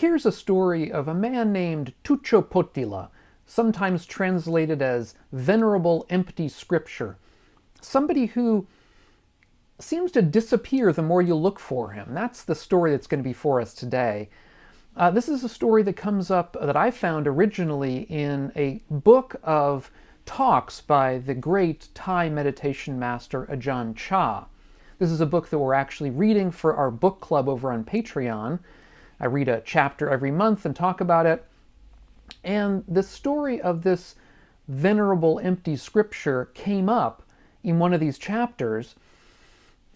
here's a story of a man named Tuccho Poṭhila, sometimes translated as Venerable Empty Scripture. Somebody who seems to disappear the more you look for him. That's the story that's going to be for us today. This is a story that comes up that I found originally in a book of talks by the great Thai meditation master Ajahn Chah. This is a book that we're actually reading for our book club over on Patreon. I read a chapter every month and talk about it. And the story of this Venerable Empty Scripture came up in one of these chapters,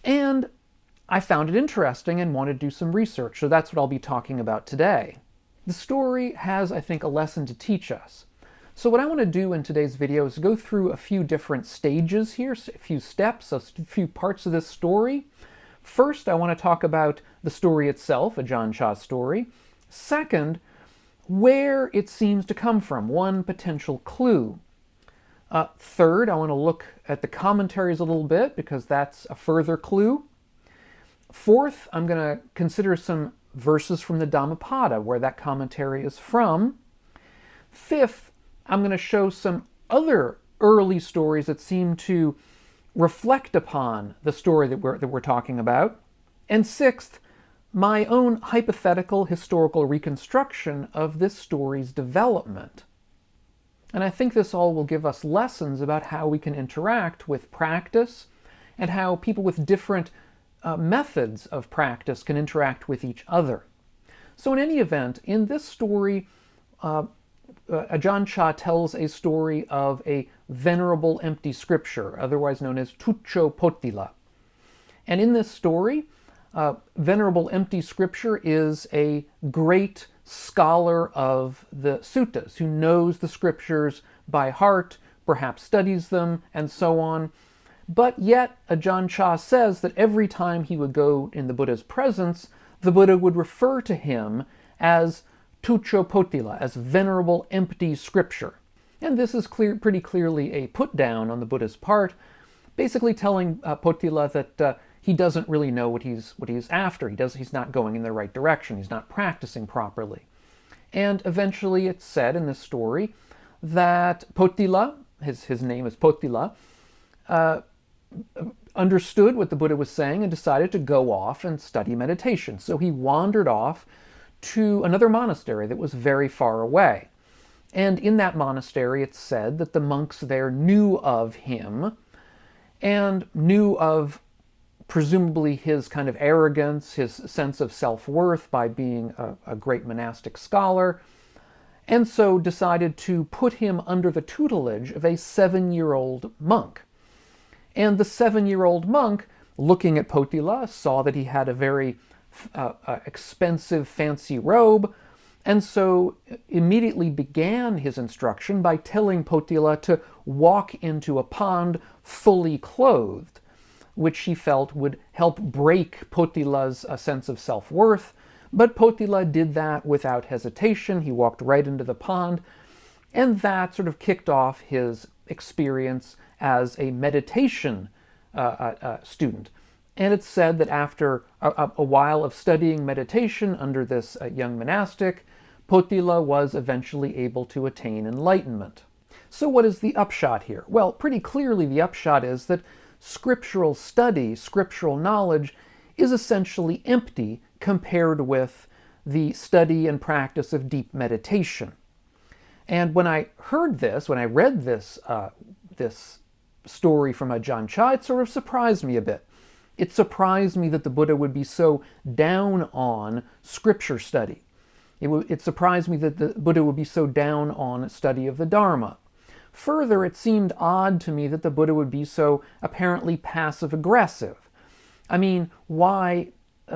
and I found it interesting and wanted to do some research, so that's what I'll be talking about today. The story has, I think, a lesson to teach us. So what I want to do in today's video is go through a few different stages here, a few steps, a few parts of this story. First, I want to talk about the story itself, Ajahn Chah's story. Second, where it seems to come from, one potential clue. Third, I want to look at the commentaries a little bit, because that's a further clue. Fourth, I'm going to consider some verses from the Dhammapada, where that commentary is from. Fifth, I'm going to show some other early stories that seem to reflect upon the story that we're talking about. And sixth, my own hypothetical historical reconstruction of this story's development. And I think this all will give us lessons about how we can interact with practice and how people with different methods of practice can interact with each other. So in any event, in this story, Ajahn Chah tells a story of a Venerable Empty Scripture, otherwise known as Tuccho Poṭhila. And in this story, Venerable Empty Scripture is a great scholar of the suttas, who knows the scriptures by heart, perhaps studies them, and so on. But yet, Ajahn Chah says that every time he would go in the Buddha's presence, the Buddha would refer to him as Tuccho Poṭhila, as Venerable Empty Scripture. And this is pretty clearly a put-down on the Buddha's part, basically telling Poṭhila that he doesn't really know what he's after. He's not going in the right direction. He's not practicing properly. And eventually it's said in this story that Poṭhila, his name is Poṭhila, understood what the Buddha was saying and decided to go off and study meditation. So he wandered off to another monastery that was very far away. And in that monastery, it's said that the monks there knew of him and knew of presumably his kind of arrogance, his sense of self-worth by being a great monastic scholar, and so decided to put him under the tutelage of a 7-year-old monk. And the 7-year-old monk, looking at Poṭhila, saw that he had a very expensive, fancy robe, and so immediately began his instruction by telling Poṭhila to walk into a pond fully clothed, which he felt would help break Poṭhila's sense of self-worth. But Poṭhila did that without hesitation. He walked right into the pond, and that sort of kicked off his experience as a meditation student. And it's said that after a while of studying meditation under this young monastic, Poṭhila was eventually able to attain enlightenment. So what is the upshot here? Well, pretty clearly the upshot is that scriptural study, scriptural knowledge, is essentially empty compared with the study and practice of deep meditation. And when I heard this, when I read this story from Ajahn Chah, it sort of surprised me a bit. It surprised me that the Buddha would be so down on scripture study. It surprised me that the Buddha would be so down on study of the Dharma. Further, it seemed odd to me that the Buddha would be so apparently passive-aggressive. I mean, why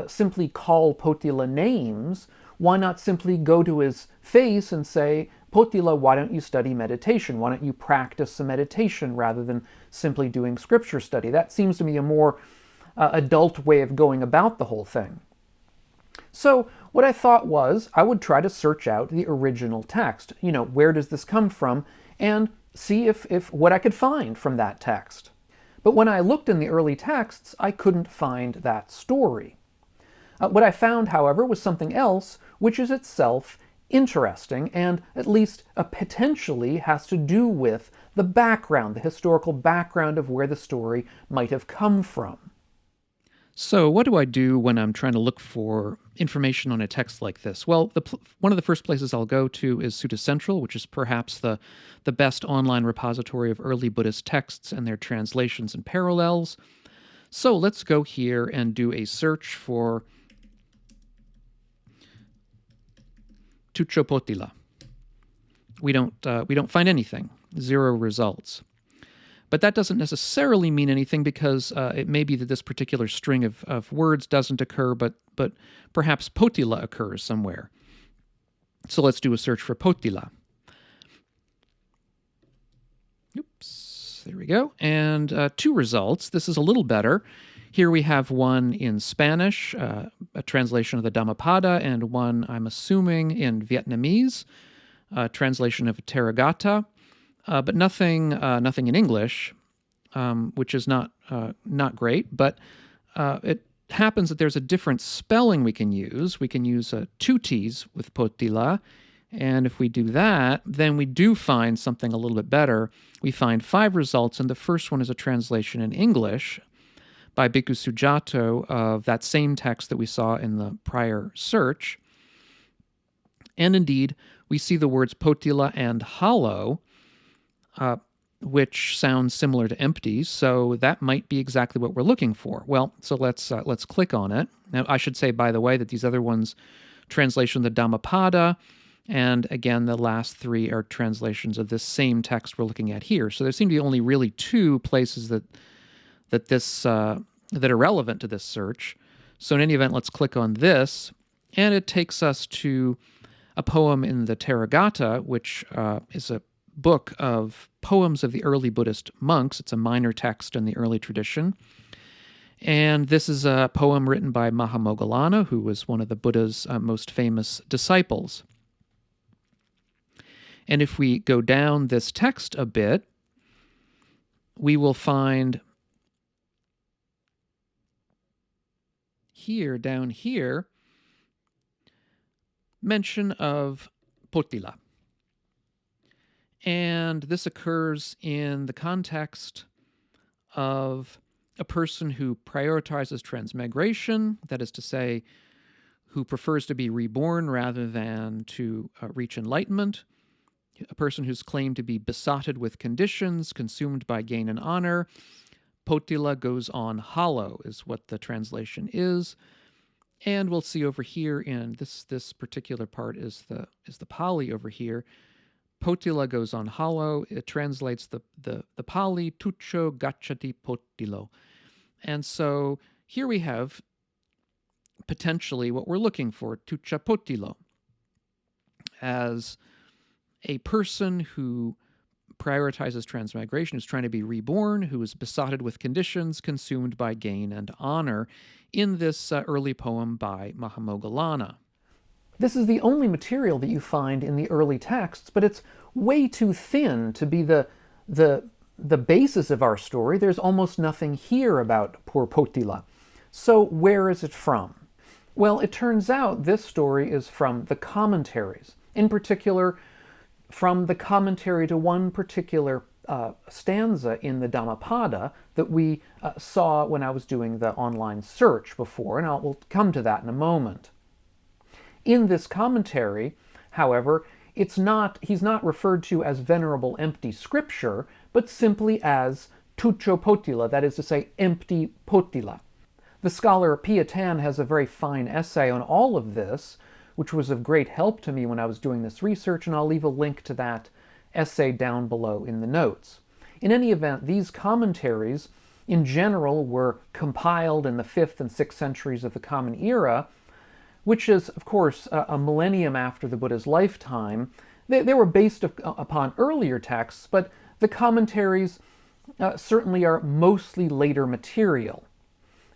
simply call Poṭhila names? Why not simply go to his face and say, Poṭhila, why don't you study meditation? Why don't you practice some meditation rather than simply doing scripture study? That seems to me a more adult way of going about the whole thing. So what I thought was I would try to search out the original text. You know, where does this come from? And see if what I could find from that text. But when I looked in the early texts, I couldn't find that story. What I found, however, was something else, which is itself interesting and at least potentially has to do with the background, the historical background of where the story might have come from. So what do I do when I'm trying to look for information on a text like this? Well, one of the first places I'll go to is Sutta Central, which is perhaps the best online repository of early Buddhist texts and their translations and parallels. So let's go here and do a search for Tuccho Poṭhila. We don't find anything. 0 results. But that doesn't necessarily mean anything, because it may be that this particular string of words doesn't occur, but perhaps Poṭhila occurs somewhere. So let's do a search for Poṭhila. Oops, there we go. And 2 results. This is a little better. Here we have one in Spanish, a translation of the Dhammapada, and one, I'm assuming, in Vietnamese, a translation of Therigatha. But nothing in English, which is not great. But it happens that there's a different spelling we can use. We can use 2 T's with Poṭhila, and if we do that, then we do find something a little bit better. We find 5 results, and the first one is a translation in English by Bhikkhu Sujato of that same text that we saw in the prior search. And indeed, we see the words Poṭhila and hollow, which sounds similar to empty, so that might be exactly what we're looking for. Well, so let's click on it. Now, I should say, by the way, that these other ones, translation of the Dhammapada, and again, the last 3 are translations of this same text we're looking at here. So there seem to be only really 2 places that are relevant to this search. So in any event, let's click on this, and it takes us to a poem in the Therigatha, which is a book of poems of the early Buddhist monks. It's a minor text in the early tradition. And this is a poem written by MahamevnawaMahaviharaya, who was one of the Buddha's most famous disciples. And if we go down this text a bit, we will find down here, mention of Poṭhila. And this occurs in the context of a person who prioritizes transmigration, that is to say, who prefers to be reborn rather than to reach enlightenment, a person who's claimed to be besotted with conditions, consumed by gain and honor. Poṭhila goes on hollow is what the translation is. And we'll see over here in this particular part is the Pali over here. Poṭhila goes on hollow. It translates the Pali, Tuccho gacchati Poṭhilo. And so here we have potentially what we're looking for, Tuccho Poṭhilo, as a person who prioritizes transmigration, who's trying to be reborn, who is besotted with conditions, consumed by gain and honor, in this early poem by MahamevnawaMahaviharaya. This is the only material that you find in the early texts, but it's way too thin to be the basis of our story. There's almost nothing here about poor Poṭhila. So where is it from? Well, it turns out this story is from the commentaries, in particular from the commentary to one particular stanza in the Dhammapada that we saw when I was doing the online search before, and we'll come to that in a moment. In this commentary, however, he's not referred to as Venerable Empty Scripture, but simply as Tuccho Poṭhila, that is to say, Empty Poṭhila. The scholar Piya Tan has a very fine essay on all of this, which was of great help to me when I was doing this research, and I'll leave a link to that essay down below in the notes. In any event, these commentaries, in general, were compiled in the 5th and 6th centuries of the Common Era, which is, of course, a millennium after the Buddha's lifetime. They were based upon earlier texts, but the commentaries certainly are mostly later material.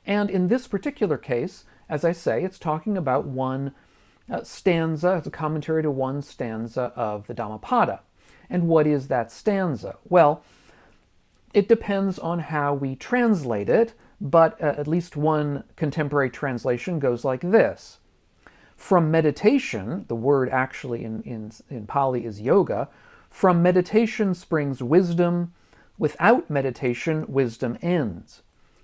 And in this particular case, as I say, it's talking about one stanza, it's a commentary to one stanza of the Dhammapada. And what is that stanza? Well, It depends on how we translate it, but at least one contemporary translation goes like this. From meditation, the word actually in Pali is yoga, from meditation springs wisdom. Without meditation, wisdom ends.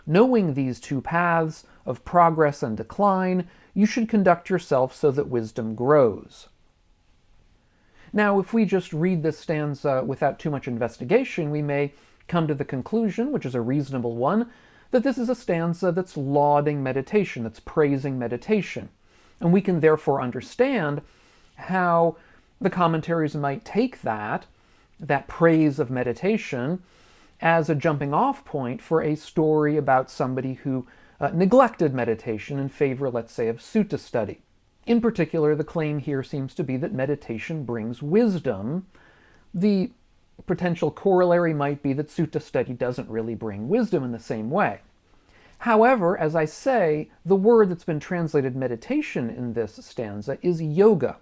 Knowing these two paths of progress and decline, you should conduct yourself so that wisdom grows. Now, if we just read this stanza without too much investigation, we may come to the conclusion, which is a reasonable one, that this is a stanza that's lauding meditation, that's praising meditation. And we can therefore understand how the commentaries might take that praise of meditation, as a jumping off point for a story about somebody who neglected meditation in favor, let's say, of sutta study. In particular, the claim here seems to be that meditation brings wisdom. The potential corollary might be that sutta study doesn't really bring wisdom in the same way. However, as I say, the word that's been translated meditation in this stanza is yoga.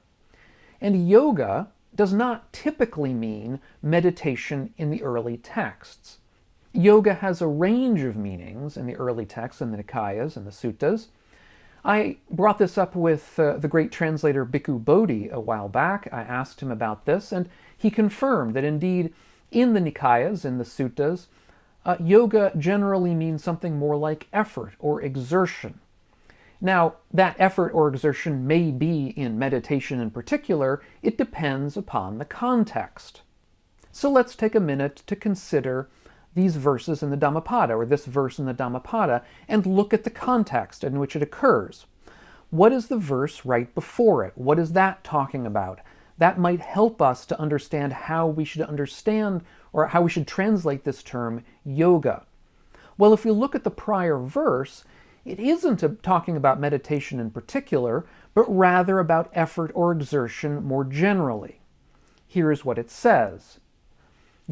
And yoga does not typically mean meditation in the early texts. Yoga has a range of meanings in the early texts, in the Nikayas and the Suttas. I brought this up with the great translator Bhikkhu Bodhi a while back. I asked him about this, and he confirmed that indeed in the Nikayas, in the Suttas, yoga generally means something more like effort or exertion. Now, that effort or exertion may be in meditation in particular. It depends upon the context. So let's take a minute to consider these verses in the Dhammapada, or this verse in the Dhammapada, and look at the context in which it occurs. What is the verse right before it? What is that talking about? That might help us to understand how we should understand, or how we should translate this term yoga. Well, if we look at the prior verse, it isn't talking about meditation in particular, but rather about effort or exertion more generally. Here is what it says.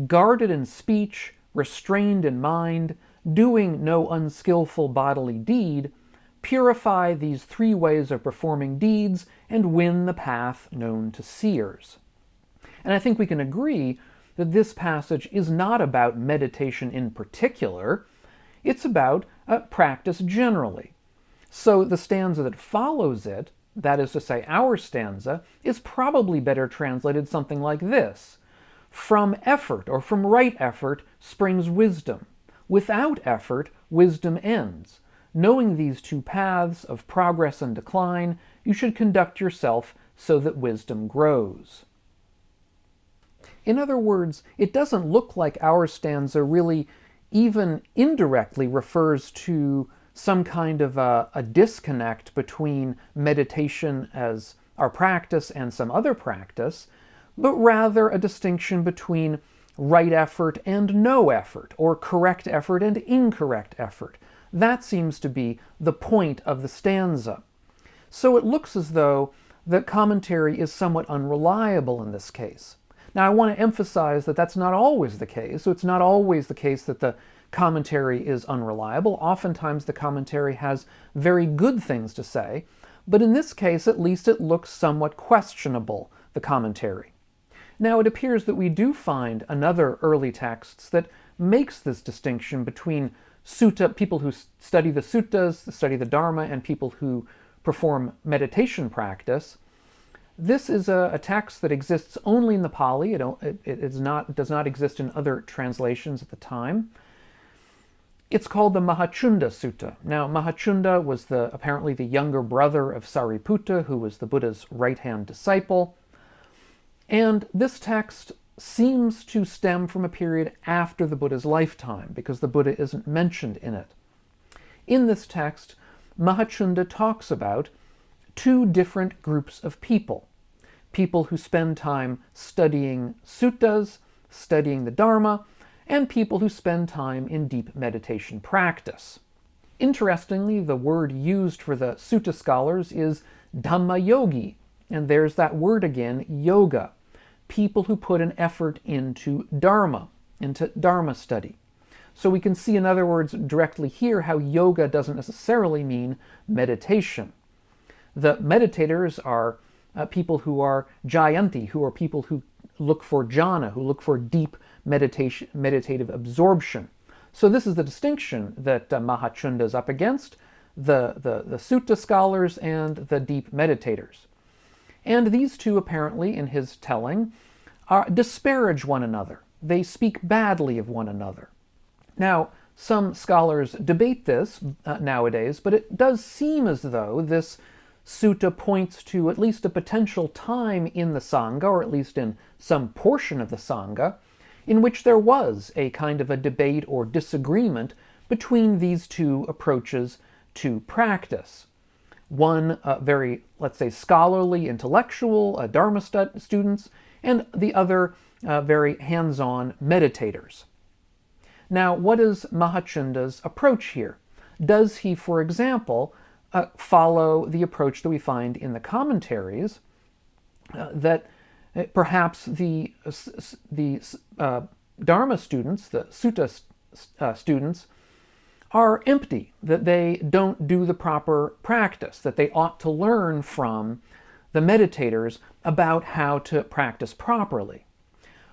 Guarded in speech, restrained in mind, doing no unskillful bodily deed, purify these three ways of performing deeds and win the path known to seers. And I think we can agree that this passage is not about meditation in particular. It's about practice generally. So the stanza that follows it, that is to say our stanza, is probably better translated something like this. From effort, or from right effort, springs wisdom. Without effort, wisdom ends. Knowing these two paths of progress and decline, you should conduct yourself so that wisdom grows. In other words, it doesn't look like our stanza really even indirectly refers to some kind of a disconnect between meditation as our practice and some other practice, but rather a distinction between right effort and no effort, or correct effort and incorrect effort. That seems to be the point of the stanza. So it looks as though the commentary is somewhat unreliable in this case. Now I want to emphasize that that's not always the case. So it's not always the case that the commentary is unreliable. Oftentimes the commentary has very good things to say, but in this case at least it looks somewhat questionable, the commentary. Now it appears that we do find another early texts that makes this distinction between sutta, people who study the suttas, study the Dharma, and people who perform meditation practice. This is a text that exists only in the Pali. It does not exist in other translations at the time. It's called the Mahachunda Sutta. Now, Mahachunda was apparently the younger brother of Sariputta, who was the Buddha's right-hand disciple. And this text seems to stem from a period after the Buddha's lifetime, because the Buddha isn't mentioned in it. In this text, Mahachunda talks about two different groups of people. People who spend time studying suttas, studying the Dharma, and people who spend time in deep meditation practice. Interestingly, the word used for the sutta scholars is Dhamma yogi, and there's that word again, yoga. People who put an effort into Dharma study. So we can see, in other words, directly here how yoga doesn't necessarily mean meditation. The meditators are people who are jayanti, who are people who look for jhana, who look for deep meditative absorption. So this is the distinction that Mahachunda is up against, the sutta scholars and the deep meditators. And these two, apparently, in his telling, disparage one another. They speak badly of one another. Now, some scholars debate this nowadays, but it does seem as though this sutta points to at least a potential time in the Sangha, or at least in some portion of the Sangha, in which there was a kind of a debate or disagreement between these two approaches to practice. One very, let's say, scholarly, intellectual, Dharma students, and the other very hands-on meditators. Now, what is Mahachunda's approach here? Does he, for example, follow the approach that we find in the commentaries, that perhaps the Dharma students, the sutta students, are empty, that they don't do the proper practice, that they ought to learn from the meditators about how to practice properly?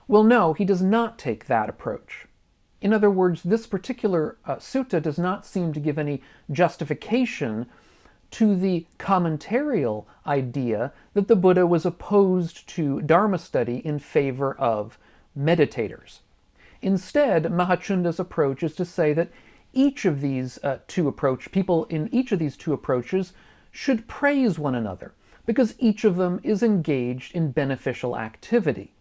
Well, no, he does not take that approach. In other words, this particular sutta does not seem to give any justification to the commentarial idea that the Buddha was opposed to Dharma study in favor of meditators. Instead, Mahachunda's approach is to say that each of these people in each of these two approaches should praise one another, because each of them is engaged in beneficial activity.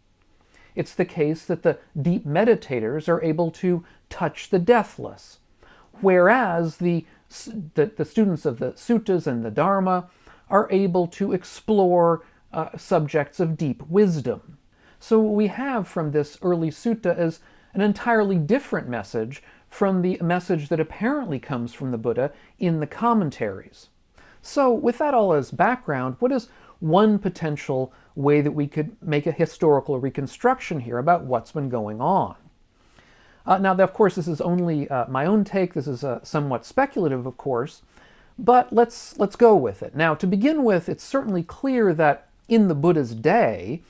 It's the case that the deep meditators are able to touch the deathless, whereas the students of the suttas and the Dharma are able to explore subjects of deep wisdom. So what we have from this early sutta is an entirely different message from the message that apparently comes from the Buddha in the commentaries. So with that all as background, what is one potential way that we could make a historical reconstruction here about what's been going on? Now, of course, this is only my own take. This is somewhat speculative, of course, but let's go with it. Now, to begin with, it's certainly clear that in the Buddha's day,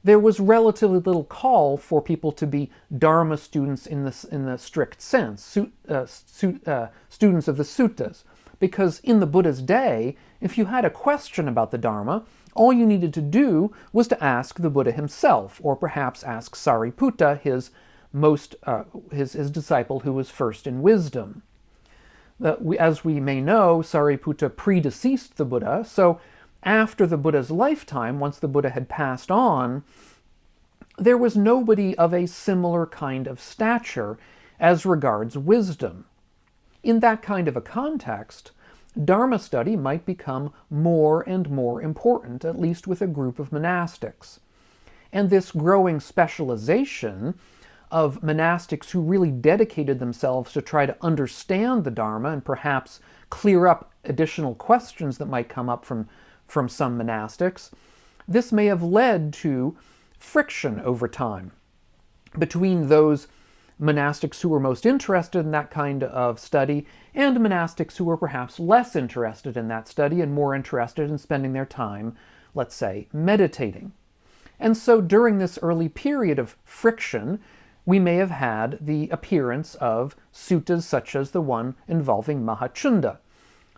there was relatively little call for people to be Dharma students in the strict sense, students of the suttas, because in the Buddha's day, if you had a question about the Dharma, all you needed to do was to ask the Buddha himself, or perhaps ask Sariputta, his disciple who was first in wisdom. As we may know, Sariputta predeceased the Buddha, so after the Buddha's lifetime, once the Buddha had passed on, there was nobody of a similar kind of stature as regards wisdom. In that kind of a context, Dharma study might become more and more important, at least with a group of monastics. And this growing specialization of monastics who really dedicated themselves to try to understand the Dharma and perhaps clear up additional questions that might come up from some monastics, this may have led to friction over time between those monastics who were most interested in that kind of study and monastics who were perhaps less interested in that study and more interested in spending their time, let's say, meditating. And so during this early period of friction, we may have had the appearance of suttas such as the one involving Mahachunda,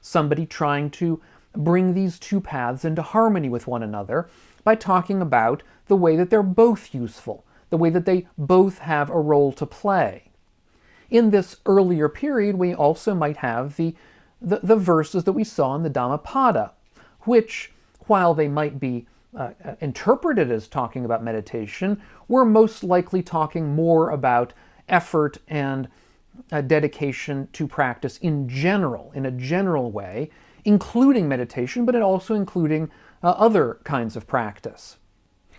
somebody trying to bring these two paths into harmony with one another by talking about the way that they're both useful, the way that they both have a role to play. In this earlier period, we also might have the verses that we saw in the Dhammapada, which, while they might be interpreted as talking about meditation, were most likely talking more about effort and dedication to practice in general, in a general way, including meditation, but also including other kinds of practice.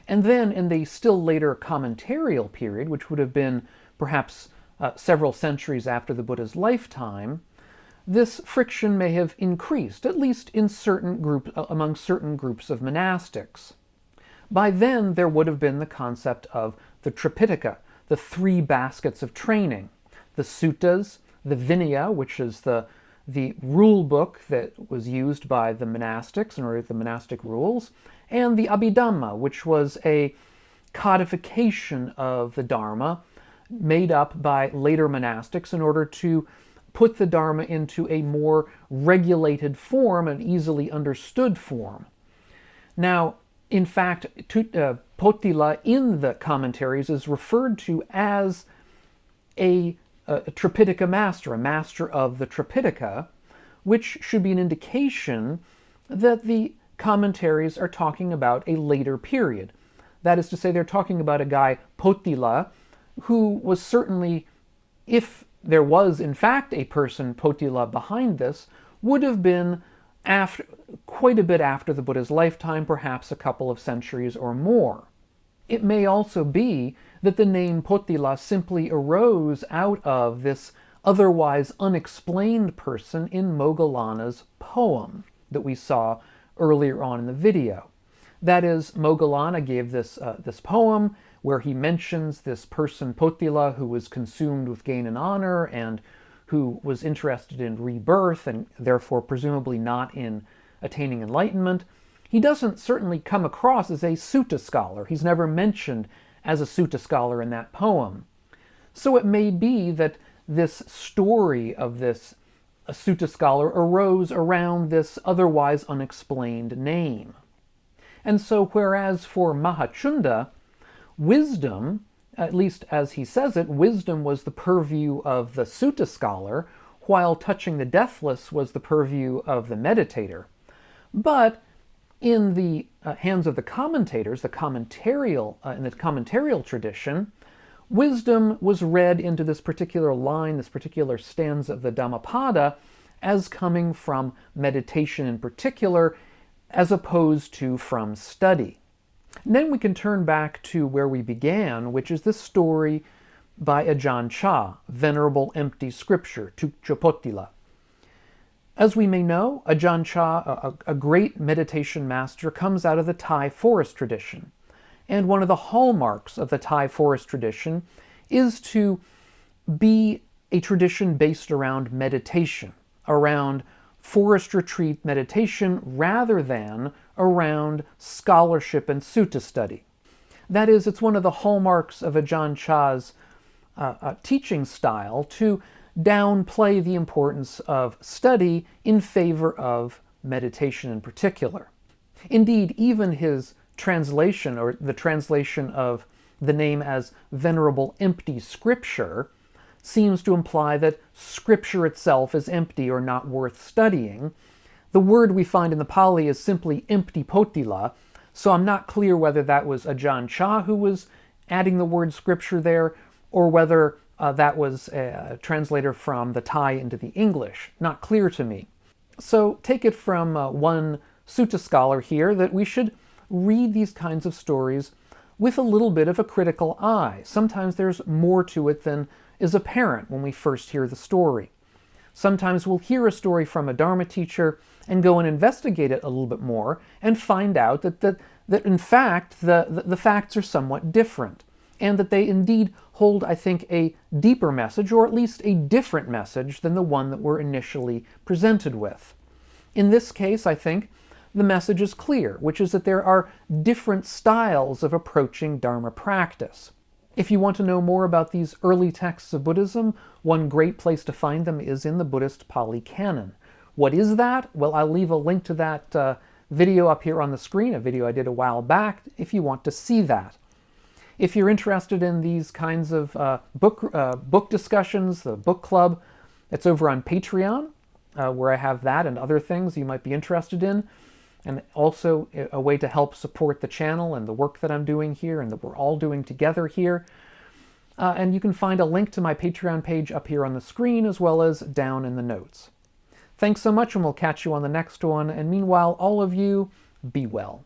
And then in the still later commentarial period, which would have been perhaps several centuries after the Buddha's lifetime, this friction may have increased, at least in among certain groups of monastics. By then, there would have been the concept of the Tripitaka, the three baskets of training, the suttas, the Vinaya, which is the rule book that was used by the monastics in order to the monastic rules, and the Abhidhamma, which was a codification of the Dharma made up by later monastics in order to put the Dharma into a more regulated form, an easily understood form. Now, in fact, Poṭhila in the commentaries is referred to as a Tripitaka master, a master of the Tripitaka, which should be an indication that the commentaries are talking about a later period. That is to say, they're talking about a guy, Poṭhila, who was certainly, if there was in fact a person, Poṭhila, behind this, would have been quite a bit after the Buddha's lifetime, perhaps a couple of centuries or more. It may also be that the name Poṭhila simply arose out of this otherwise unexplained person in Moggallana's poem that we saw earlier on in the video. That is, Moggallana gave this poem where he mentions this person, Poṭhila, who was consumed with gain and honor and who was interested in rebirth and therefore presumably not in attaining enlightenment. He doesn't certainly come across as a sutta scholar. He's never mentioned as a sutta scholar in that poem. So it may be that this story of this sutta scholar arose around this otherwise unexplained name. And so whereas for Mahachunda, wisdom, at least as he says it, wisdom was the purview of the sutta scholar, while touching the deathless was the purview of the meditator. But in the hands of the commentators, in the commentarial tradition, wisdom was read into this particular line, this particular stanza of the Dhammapada, as coming from meditation in particular, as opposed to from study. And then we can turn back to where we began, which is this story by Ajahn Chah, Venerable Empty Scripture, Tuccho Poṭhila. As we may know, Ajahn Chah, a great meditation master, comes out of the Thai forest tradition. And one of the hallmarks of the Thai forest tradition is to be a tradition based around meditation, around forest retreat meditation rather than around scholarship and sutta study. That is, it's one of the hallmarks of Ajahn Chah's teaching style to downplay the importance of study in favor of meditation in particular. Indeed, even his translation, or the translation of the name as Venerable Empty Scripture, seems to imply that Scripture itself is empty or not worth studying. The word we find in the Pali is simply empty Poṭhila, so I'm not clear whether that was Ajahn Chah who was adding the word Scripture there, or whether that was a translator from the Thai into the English. Not clear to me. So take it from one sutta scholar here that we should read these kinds of stories with a little bit of a critical eye. Sometimes there's more to it than is apparent when we first hear the story. Sometimes we'll hear a story from a Dharma teacher and go and investigate it a little bit more and find out that in fact the facts are somewhat different, and that they indeed hold, I think, a deeper message, or at least a different message than the one that we're initially presented with. In this case, I think, the message is clear, which is that there are different styles of approaching Dharma practice. If you want to know more about these early texts of Buddhism, one great place to find them is in the Buddhist Pali Canon. What is that? Well, I'll leave a link to that video up here on the screen, a video I did a while back, if you want to see that. If you're interested in these kinds of book discussions, the book club, it's over on Patreon, where I have that and other things you might be interested in, and also a way to help support the channel and the work that I'm doing here and that we're all doing together here. And you can find a link to my Patreon page up here on the screen, as well as down in the notes. Thanks so much, and we'll catch you on the next one. And meanwhile, all of you, be well.